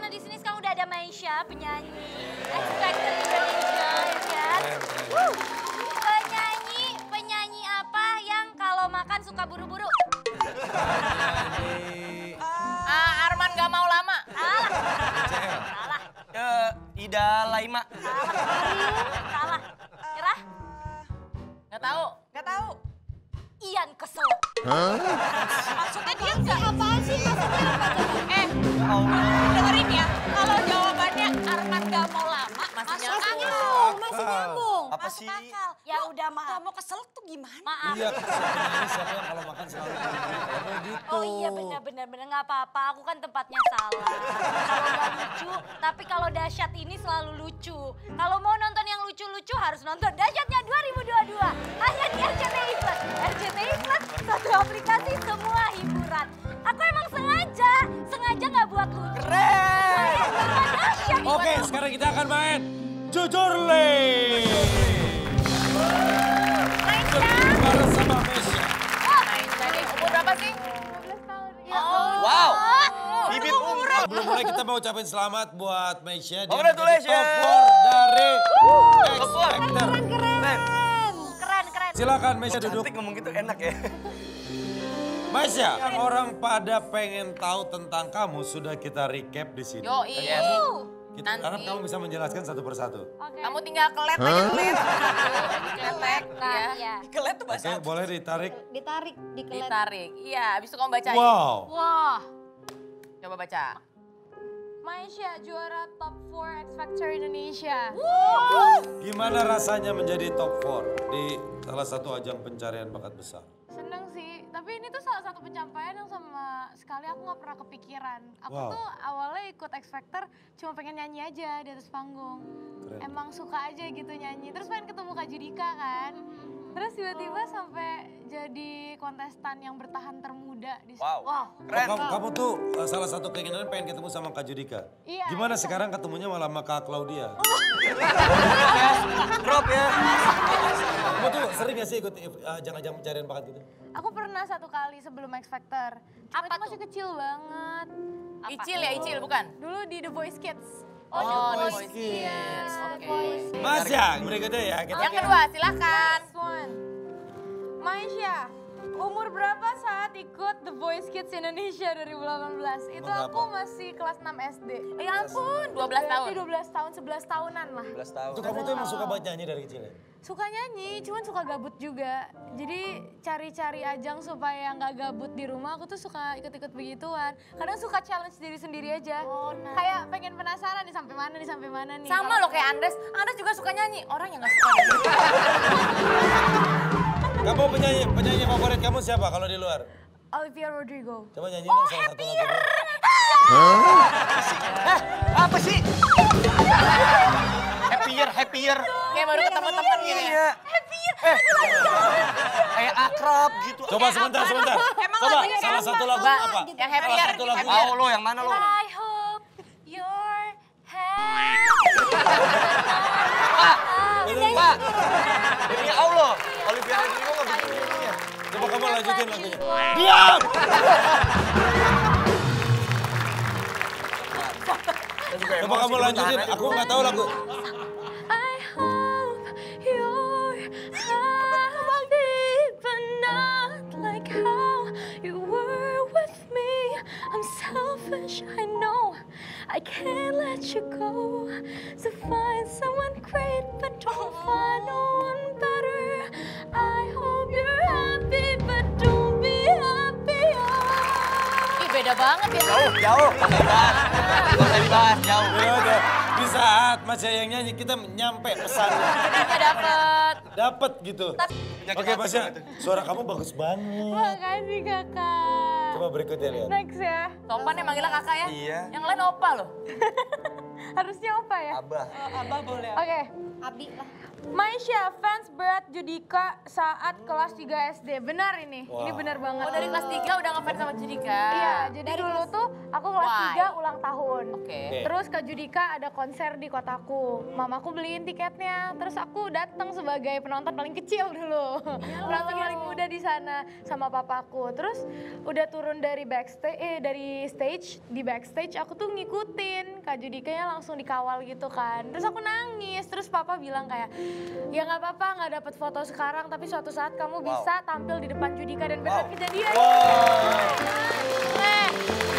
karena di sini sekarang udah ada Maisha, penyanyi X Factor Indonesia, ya kan? Penyanyi apa yang kalau makan suka buru-buru? Arman gak mau lama. Salah. Ida Laima. Salah. Irah? Gak tahu. Gak tahu. Ian kesel. Maksudnya dia nggak apaan sih? Maksudnya apa coba? Dengerin ya. Kalau jawabannya Arman gak mau lama, masih Nyambung, masih nyambung. Apa sih? Akal. Ya udah maaf. Kamu kesel tuh gimana? Maaf. Iya, penyanyi siapa yang kalau makan selalu gitu. Oh iya benar nggak apa-apa. Aku kan tempatnya salah. Kalau nggak lucu, tapi kalau dahsyat ini selalu lucu. Kalau mau nonton yang lucu-lucu harus nonton Dahsyatnya 2022 hanya di RCTI Plus. RCTI Plus satu aplikasi semua hiburan. Aku emang sengaja nggak buat lucu. Keren. Karena dahsyat. Oke, sekarang kita akan main Jujur Le. Bareng sama Mesya. Umur berapa sih? 15 tahun. Wow. Bibit unggul. Belum mulai kita mau ucapin selamat buat Mesya. Dia Congratulations. menjadi top 4 dari X Top 4. Factor. Keren. Silakan Mesya duduk. Cantik ngomong gitu enak ya. Mesya, yang orang pada pengen tahu tentang kamu sudah kita recap di sini. Yo, iya. Kita Nanti. harap kamu bisa menjelaskan satu persatu. Oke. Kamu tinggal kelet aja kelet. Kelet, Iya. Kelet tuh bahasa Oke, boleh ditarik. ditarik, dikelet. Ditarik. Iya, habis itu kamu bacain. Wow. Wah. Coba baca. Maisha juara top 4 X Factor Indonesia. Gimana rasanya menjadi top 4 di salah satu ajang pencarian bakat besar? Seneng sih, tapi ini tuh salah satu pencapaian yang sama sekali aku nggak pernah kepikiran. Aku Wow. tuh awalnya ikut X Factor cuma pengen nyanyi aja di atas panggung. Keren. Emang suka aja gitu nyanyi, terus pengen ketemu Kak Judika kan. Terus tiba-tiba sampai jadi kontestan yang bertahan termuda di Wow. Wow. Keren. Kamu tuh salah satu keinginan pengen ketemu sama Kak Judika. Iya, Gimana iya. sekarang ketemunya malah sama Kak Claudia? Drop ya. Kamu tuh sering gak sih ikut ajang-ajang pencarian bakat gitu? Aku pernah satu kali sebelum X Factor. Cuma Apa itu masih tuh? kecil banget. Icil ya, Icil bukan? Dulu di The Voice Kids. Oh, The Voice Voice Kids. Oke. Mas ya, berikutnya ya. Kita Yang kedua, silakan. Next one. Maisha, umur berapa saat ikut The Voice Kids Indonesia 2018? Itu Umur aku berapa? masih kelas 6 SD. Ya ampun, 12 tahun. Berarti 12 tahun, 11 tahunan lah. 11 tahun. Itu kamu tuh emang suka banget nyanyi dari kecil ya? Suka nyanyi, cuman suka gabut juga. Jadi cari-cari ajang supaya nggak gabut di rumah, aku tuh suka ikut-ikut begituan. Kadang suka challenge diri sendiri aja. Kayak pengen penasaran nih sampai mana nih. Sama Kalau- loh kayak Andres. Andres juga suka nyanyi. Orang yang gak suka. Kamu penyanyi favorit kamu siapa kalau di luar? Olivia Rodrigo. Coba nyanyi dong salah satu lagu. Apa sih? Happier. Kayak baru ketemu temen gitu ya. Iya. Kayak akrab gitu. Coba sebentar. Coba salah satu lagu apa? Yang Salah happier. satu lagu. Mau lo yang mana lo? I hope you're happy. Pak. Demi Allah. Olivia Rodrigo nggak bisa nyanyi. Coba kamu lanjutin lagunya. Diam! Coba kamu lanjutin, aku nggak tahu lagu. I hope you're happy, but not like how you were with me. I'm selfish, I know. I can't let you go. So find someone great, but don't find no one better. I hope you're happy, but don't be happier. Ih beda banget ya. Jauh. Gak usah dibahas, jauh. Udah. Di saat Mas yang nyanyi kita nyampe pesan. Jadinya dapet. Dapet gitu. Oke Mas ya, suara kamu bagus banget. Makasih kakak. Coba berikutnya lihat. Next ya. Topan yang manggilnya kakak ya. Iya. Yang lain opa loh. Harusnya apa ya? Abah. Abah boleh. Oke. Abi lah. Maisha fans berat Judika saat kelas 3 SD. Benar ini. Wah. Ini benar banget. Oh dari kelas 3 udah ngefans sama Judika. Iya, jadi dulu tuh Aku kelas Why? 3 ulang tahun. Oke. Terus Kak Judika ada konser di kotaku. Mamaku beliin tiketnya. Terus aku datang sebagai penonton paling kecil dulu. Penonton paling muda di sana sama papaku. Terus udah turun dari stage, di backstage aku tuh ngikutin. Kak Judikanya langsung dikawal gitu kan. Terus aku nangis. Terus papa bilang kayak, ya nggak apa-apa, nggak dapet foto sekarang, tapi suatu saat kamu bisa tampil di depan Judika, dan benar kejadian.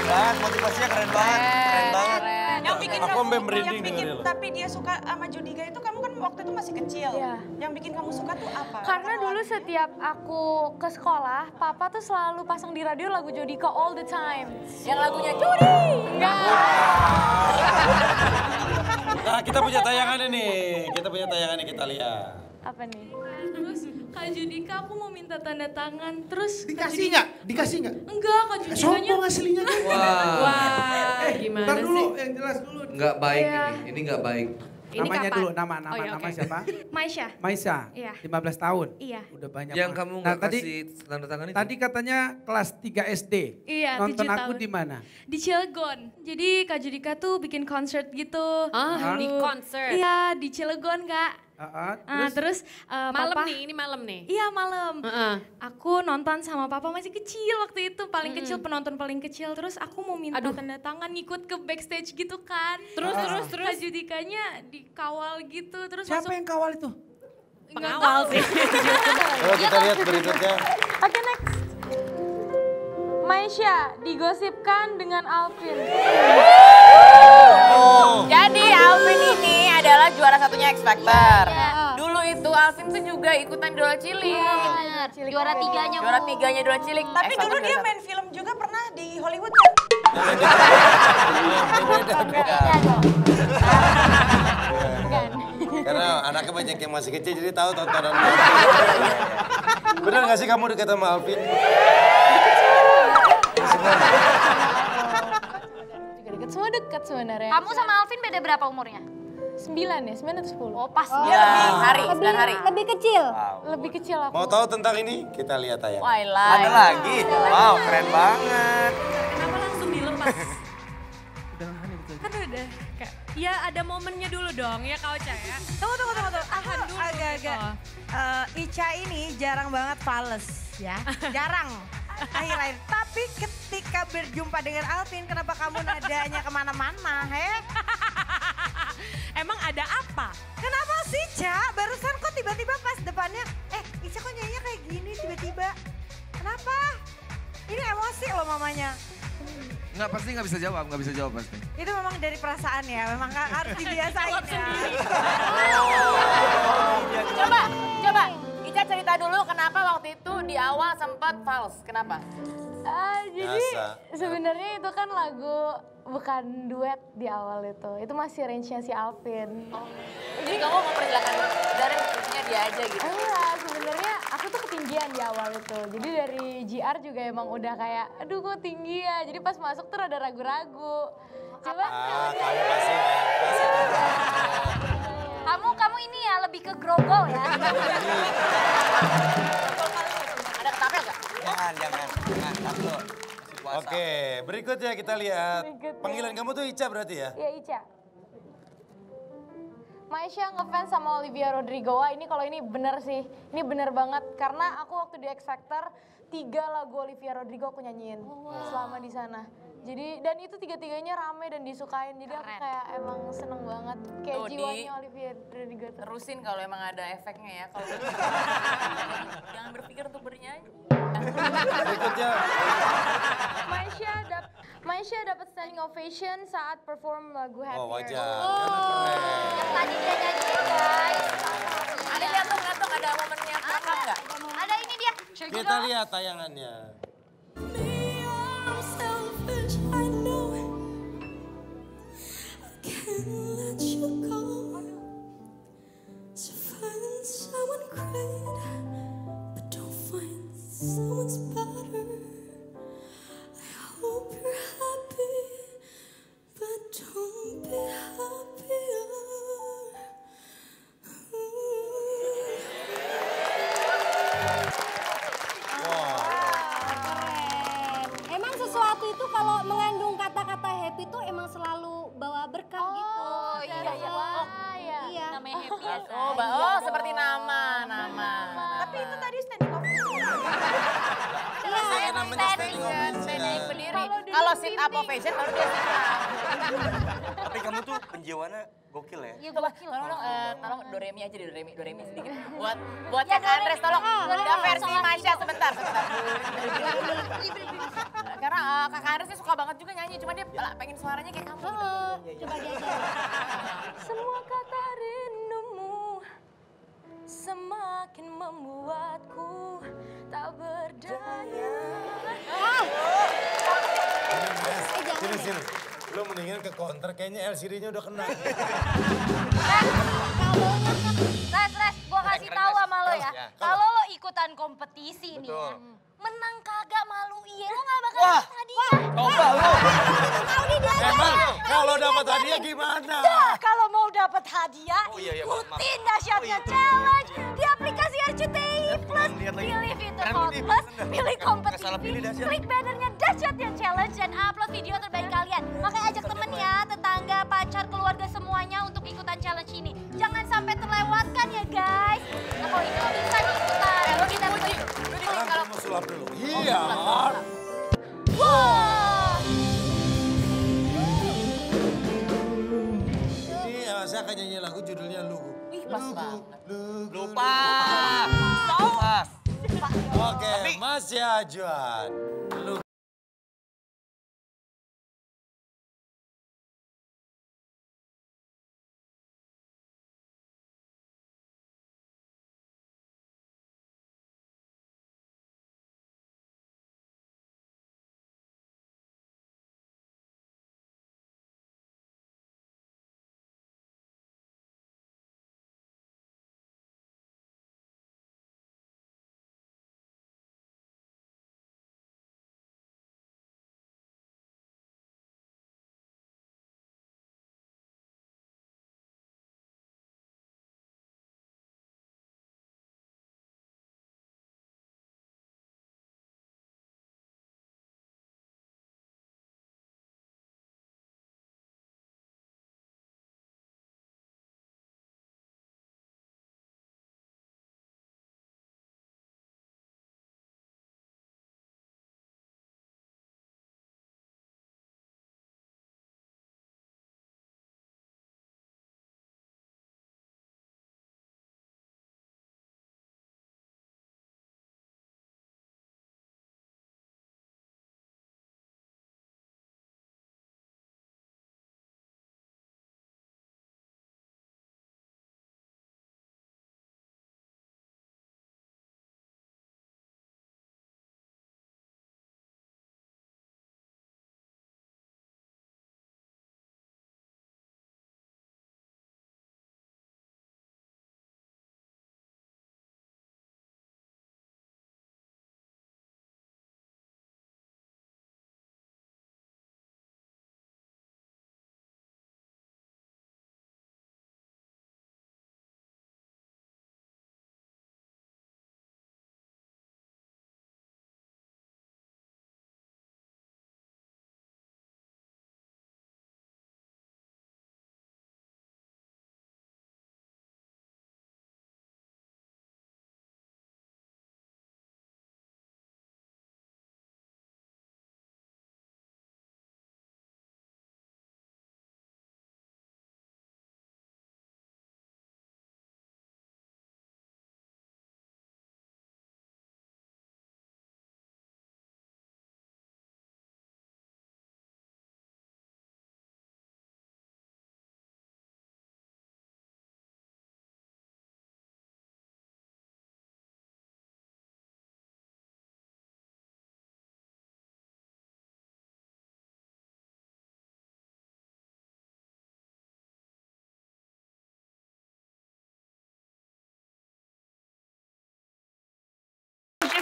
Banget, motivasinya keren banget. Keren banget. Yang bikin Aku kamu, sampai merinding yang bikin, dengerin. tapi dia suka sama Judika itu kamu kan waktu itu masih kecil. Iya. Yang bikin kamu suka tuh apa? Karena dulu setiap aku ke sekolah, papa tuh selalu pasang di radio lagu Judika all the time. Yang lagunya Judi. Enggak. Nah, kita punya tayangan ini. Kita lihat. Apa nih? Terus Kak Judika aku mau minta tanda tangan. Terus Dikasih nggak? Dikasih nggak? Enggak, Kak Judikanya. Sombong aslinya. Wah, Gimana Ntar dulu, sih? yang jelas dulu. nggak baik Iya. ini nggak baik. Ini Namanya kapan? dulu, nama Oh, iya, oke. siapa? Maisha. Maisa, Iya. 15 tahun. Iya. Udah banyak Yang banget. kamu Nah, nggak tadi, kasih tanda tangan itu? tadi katanya kelas 3 SD. Iya, Nonton 7 aku tahun. di mana? Di Cilegon. Jadi Kak Judika tuh bikin konser gitu. Di konser? Iya, di Cilegon, Kak. Terus, Malam papa, nih, ini malam nih. Iya, malam. Heeh. Aku nonton sama papa masih kecil waktu itu, paling kecil, penonton paling kecil. Terus aku mau minta tanda tangan, ngikut ke backstage gitu kan. Terus Kak Judikanya dikawal gitu. Terus siapa yang kawal itu? Pengawal sih. Coba kita lihat berikutnya. Oke, next. Maisha digosipkan dengan Alvin. Jadi Alvin ini adalah juara satunya X Factor. Dulu itu Alvin tuh juga ikutan Idola Cilik. Bener, juara tiganya. Juara Bu. tiganya Idola Cilik. Tapi X dulu Factor dia juara main film juga pernah di Hollywood kan? Beda dong. Karena anaknya banyak yang masih kecil jadi tahu tontonan. Bener gak sih kamu dekat sama Alvin? Juga deket, semua deket sebenarnya. Kamu sama Alvin beda berapa umurnya? 9 ya, 9 atau 10? Oh, pas. Dia lebih hari, 9 hari. Lebih kecil. Lebih kecil aku. Mau tahu tentang ini? Kita lihat tayangan. Twilight. Ada lagi? Wow, keren banget. kenapa langsung dilepas? Kan udah kayak, ya ada momennya dulu dong ya Kak Ocha ya. Tunggu. Aku dulu agak-agak gitu. Ica ini jarang banget fales ya. Jarang. Akhir-akhir. Tapi ketika berjumpa dengan Alvin, kenapa kamu nadanya kemana-mana, Emang ada apa? Kenapa sih, Ca? Barusan kok tiba-tiba pas depannya, Ica kok nyanyinya kayak gini tiba-tiba. Kenapa? Ini emosi loh mamanya. Nggak, pasti nggak bisa jawab pasti. Itu memang dari perasaan ya, memang harus dibiasain ya. Coba. Ica cerita dulu kenapa waktu itu di awal sempat false. Kenapa? Jadi Biasa. sebenarnya itu kan lagu bukan duet di awal itu. Itu masih range-nya si Alvin. Jadi kamu mempersilahkan dari musiknya dia aja gitu. Enggak, sebenarnya aku tuh ketinggian di awal itu. Jadi dari GR juga emang udah kayak, aduh kok tinggi ya. Jadi pas masuk tuh rada ragu-ragu. Coba. Kamu pasti Kamu ini ya lebih ke grogol ya. Ada ketapel gak? Jangan. Tapi lo masih puasa. Oke, berikutnya kita lihat. Berikutnya. Panggilan kamu tuh Ica berarti ya? Ya Ica. Maisha ngefans sama Olivia Rodrigo. Wah ini kalau ini bener sih. Ini bener banget. Karena aku waktu di X Factor 3 lagu Olivia Rodrigo aku nyanyiin selama di sana. Jadi dan itu tiga-tiganya rame dan disukain. Jadi aku kayak emang seneng banget. Kayak Tuh, jiwanya Olivia Rodrigo tuh. Terusin kalau emang ada efeknya ya. Kalau jangan berpikir untuk bernyanyi. Berikutnya. Maisha dapat standing ovation saat perform lagu Happier. Oh wajar. Yang tadi dia nyanyiin guys. Ada lihat dong, ada momennya apa enggak? Ada ini dia. Kita lihat tayangannya. Standing berdiri. Kalau sit up ovation baru dia sit up. Tapi kamu tuh penjiwaannya gokil ya. Iya gokil. Tolong do re mi aja deh, do re mi sedikit. Buat Kak Andres tolong udah versi Masya sebentar. Karena Kak Andres sih suka banget juga nyanyi, cuma dia pengen suaranya kayak kamu. Coba dia aja. Semua kata rindumu semakin membuatku tak berdaya. Sini. Lu mendingan ke counter, kayaknya LCD-nya udah kena. Les, gua kasih tahu sama lo ya. Kalau lo ikutan kompetisi nih ya, menang kagak malu iya, lo gak bakal dapat hadiah. Coba lu. Emang kalau dapat hadiah gimana? Dah, kalau mau dapat hadiah, ikutin dahsyatnya challenge di aplikasi RCTI Plus. Pilih fitur Call Plus, pilih kompetisi, klik bannernya dahsyatnya challenge dan upload video terbaik kalian. Makanya ajak temen ya, tetangga, pacar, keluarga semuanya untuk ikutan challenge ini. Jangan sampai terlewatkan ya guys. Nah kalau ini lo bisa nih ikutan. Lo kita puji. Sekarang gue mau sulap dulu. Iya. Wah. Ini saya akan nyanyi lagu judulnya Lugu. Ih, pas banget. Lupa. Oke, Masya Juan. Lugu.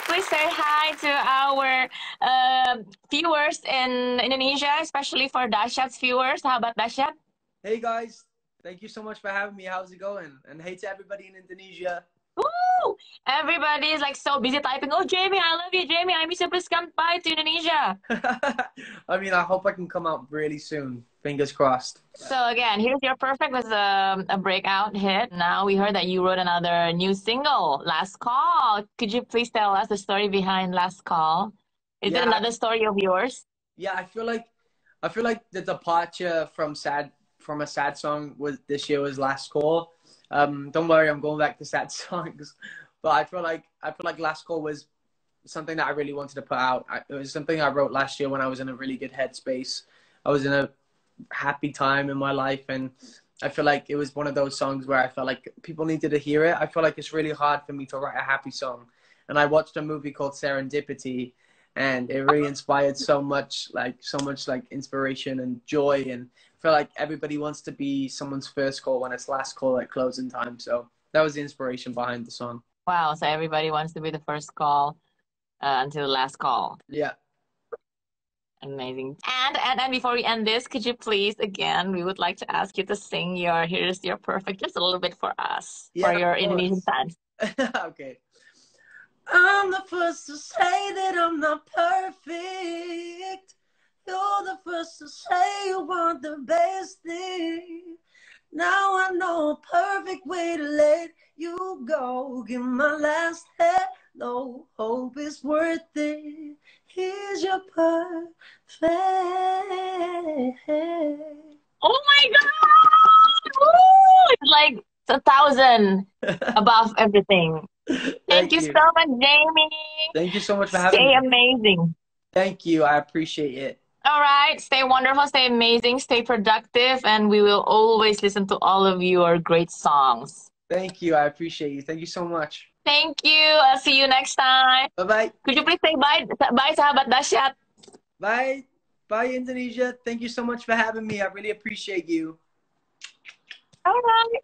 Please say hi to our viewers in Indonesia, especially for Dashat's viewers. How about Dashat? Hey guys, thank you so much for having me. How's it going? And hey to everybody in Indonesia. Woo! Everybody is like so busy typing, oh Jamie, I love you, Jamie. I miss you, please come by to Indonesia. I mean, I hope I can come out really soon. Fingers crossed. So again, Here's Your Perfect was a breakout hit. Now we heard that you wrote another new single, Last Call. Could you please tell us the story behind Last Call? Is it another story of yours? Yeah, I feel like the departure from a sad song this year was Last Call. Don't worry, I'm going back to sad songs. But I feel like Last Call was something that I really wanted to put out. It was something I wrote last year when I was in a really good headspace. I was in a happy time in my life, and I feel like it was one of those songs where I felt like people needed to hear it. I feel like it's really hard for me to write a happy song. And I watched a movie called Serendipity, and it really inspired so much inspiration and joy. And I feel like everybody wants to be someone's first call when it's last call at closing time. So that was the inspiration behind the song. Wow, so everybody wants to be the first call until the last call. Yeah. Amazing. And before we end this, could you please, again, we would like to ask you to sing Here's Your Perfect just a little bit for us, for your Indonesian fans. Okay. I'm the first to say that I'm not perfect. You're the first to say you want the best thing. Now I know a perfect way to let you go. Give my last hello, hope it's worth it. Here's your perfect. Oh my God! Woo! It's like 1,000 above everything. Thank you so much, Jamie. Thank you so much for having me. Stay amazing. Thank you. I appreciate it. All right. Stay wonderful, stay amazing, stay productive, and we will always listen to all of your great songs. Thank you. I appreciate you. Thank you so much. Thank you. I'll see you next time. Bye-bye. Could you please say bye? Bye, sahabat dahsyat. Bye. Bye, Indonesia. Thank you so much for having me. I really appreciate you. All right.